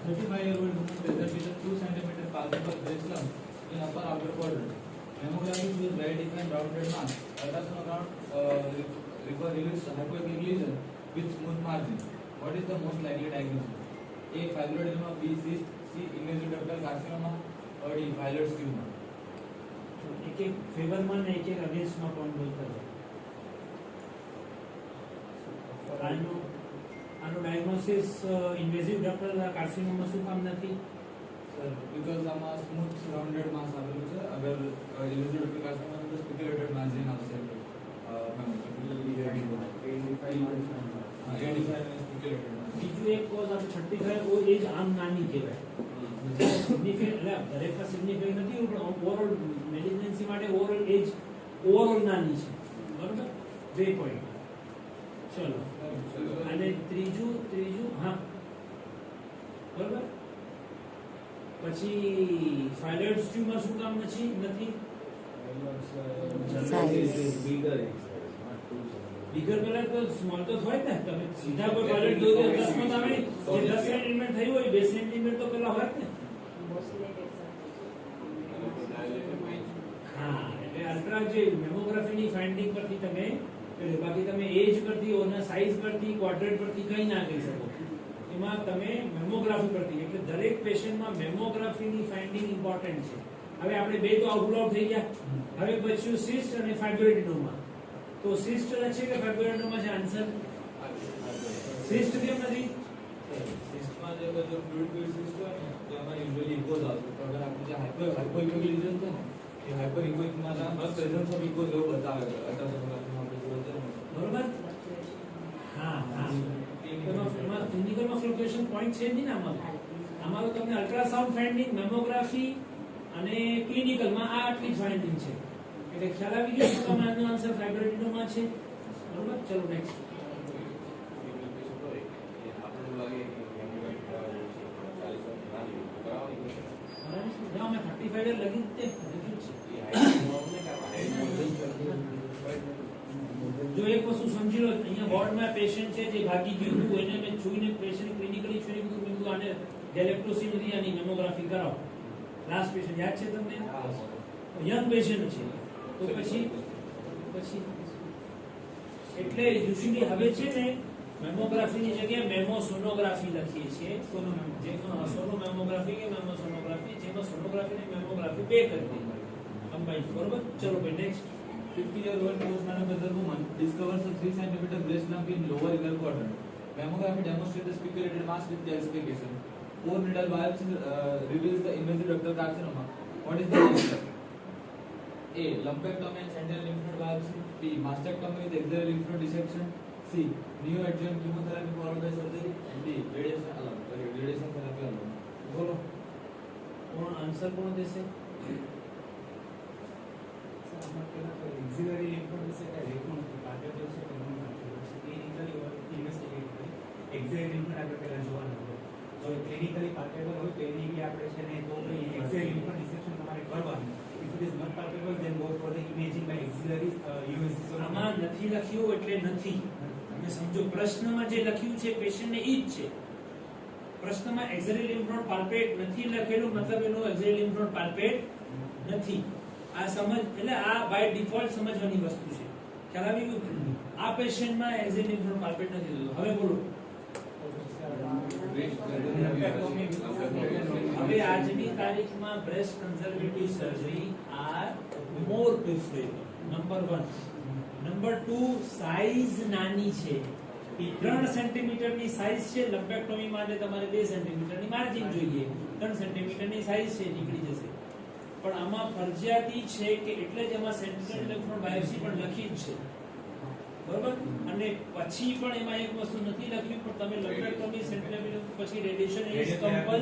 35-year-old woman present with a 2 cm palpable breast lump in upper outer quadrant. Mammography shows well-defined rounded mass. Ultrasound reveals hypoechoic lesion with smooth margin. What is the most likely diagnosis? A. Fibroadenoma, B. Cyst, C. Invasive ductal carcinoma, or D. Phyloid tumor. एक एक favour में ने एक एक against में point बोलता है और આનો ડાયગ્નોસિસ ઇન્વેઝિવ ડક્ટલ કાર્સિનોમા શું કામ નથી Sir, because આમાં smooth rounded mass આવેલું છે. અગર invasive ductal carcinoma તો speculated margin આવશે. બીજું એક કોઝ આપણે 35 ઓ એજ આમ નાની કહેવાય સિગ્નિફિકન્ટ એટલે દરેકમાં સિગ્નિફિકન્ટ નથી પણ ઓવરઓલ મેલિગ્નન્સી માટે ઓવરઓલ એજ ઓવરઓલ નાની છે બરાબર 2 પોઈન્ટ ચલો અને ત્રીજું હા બરાબર પછી ફાઇલોઇડ ટ્યુમર શું કામ નથી બિગર પેલા તો સ્મોલ તો હોય ને તમે સીધા કોઈ ફાઇલોઇડ જો 10 માં આવે તો 10 સેન્ટીમીટર થયું હોય 2 સેન્ટીમીટર તો પેલા હોય ને હા એટલે અલ્ટ્રા જે મેમોગ્રાફીની ફાઇન્ડિંગ પરથી તમે બાકી તમે એજ પરથી ઓના સાઈઝ પરથી ક્વાડ્રેટ પરથી કંઈ ના કહી શકો એમાં તમે મેમોગ્રાફી પરથી એટલે દરેક પેશન્ટમાં મેમોગ્રાફીની ફાઇન્ડિંગ ઇમ્પોર્ટન્ટ છે હવે આપણે બે તો આઉટ થઈ ગયા હવે બચ્યું સિસ્ટ અને ફાઇબ્રોએડેનોમા તો સિસ્ટ છે કે ફાઇબ્રોએડેનોમા છે આન્સર સિસ્ટ કેમ નથી સિસ્ટમાં જે બધું ફ્લુઇડ સિસ્ટ હોય ને તો એમાં યુઝ્યુઅલી ઇકોઝ આવશે તો અગર આપણે જે હાઇપોઇકોઇક લીઝન છે ને એ હાઇપરઇકોઇકમાં બસ પ્રેઝન્સ ઓફ ઇકોઝ એવું બતાવે અલ્ટ્રાસોનોગ્રાફીમાં આપણે જોવા જઈએ બરોબર હા એમાં ક્લિનિકલમાં ફ્લક્ચ્યુએશન પોઈન્ટ છે નહીં ને આમાં તો તમને અલ્ટ્રાસાઉન્ડ ફાઇન્ડિંગ મેમોગ્રાફી અને ક્લિનિકલમાં આ આટલી જ ફાઇન્ડિંગ છે એટલે ખ્યાલ આવી ગયો કે તમારો આન્સર ફાઇબ્રોએડેનોમા છે બરોબર ચલો નેક્સ્ટ ના મેં 35 લગી જ જો એક વસ્તુ સમજી લો અહીંયા વોર્ડમાં પેશન્ટ છે જે ભાગી ગયું હતું એને મેં જોઈને પેશન્ટ ક્લિનિકલી જોઈને મેં કીધું આને ગેલેક્ટોસિનરી આની મેમોગ્રાફી કરાવો લાસ્ટ પેશન્ટ યાદ છે તમને યંગ પેશન્ટ છે તો પછી એટલે યુઝ્યુઅલી હવે છે ને મેમોગ્રાફીની જગ્યાએ મેમોસોનોગ્રાફી લખીએ છીએ સોનોમેમોગ્રાફી કે મેમોસોનોગ્રાફી જેમાં સોનોગ્રાફી અને મેમોગ્રાફી બે કરી દઈએ કમ્બાઈન બરોબર ચલો ભાઈ next 50-year-old postmenopausal woman discovers a 3 cm breast lump in lower inner quadrant. Mammography demonstrates the speculated mass with calcification. Core needle biopsy reveals the invasive ductal carcinoma. What is the answer? A. Lumpectomy and sentinel lymph node biopsy. B. Mastectomy with axillary lymph node dissection. C. Neoadjuvant chemotherapy followed by surgery. And D. Radiation therapy alone. बोलो कौन answer कौन देसे axillary lymph node से क्या देखो ना target जो से कौन करते हैं क्लिनिकली और इन्वेस्टिगेट करें एक्सिलरी लिम्फ नोड આપણે પહેલા જોવાનું હોય જો ક્લિનિકલી પાર્ટેબલ હોય તો એની બી આપણે છે ને તો એક્સિલરી લિમ્ફ નોડ ડિસેક્શન તમારે કરવાનું if it is not palpable then go for the imaging by axillary USG આમાં નથી લખ્યું એટલે નથી તમે સમજો પ્રશ્નમાં જે લખ્યું છે પેશન્ટને ઈ જ છે પ્રશ્નમાં એક્સિલરી લિમ્ફ નોડ પાલ્પેટ નથી લખેલું મતલબ એનો એક્સિલરી લિમ્ફ નોડ પાલ્પેટ નથી આ સમજ એટલે આ બાય ડિફોલ્ટ સમજવાની વસ્તુ છે ખ્યાલ આવી ગયું આ પેશન્ટમાં એક્સિલરી લિમ્ફ નોડ પાલ્પેટ નથી થતો હવે બોલો હવે આજની તારીખમાં breast conservative surgery are more preferable number 1 number 2 size નાની છે 3 સેન્ટીમીટરની સાઈઝ છે લંબેક્ટોમી માટે તમારે 2 સેન્ટીમીટરની માર્જિન જોઈએ 3 સેન્ટીમીટરની સાઈઝ છે નીકળી જશે પણ આમાં ફરજિયાતી છે કે એટલે જ એમાં સેન્ટિનલ lymph node biopsy પણ લખી જ છે બરોબર અને પછી પણ એમાં એક વસ્તુ નથી લખ્યું પણ તમે લંબેક્ટોમી સેન્ટિનલ પછી રેડિયેશન ઇઝ કમ્પલ્સરી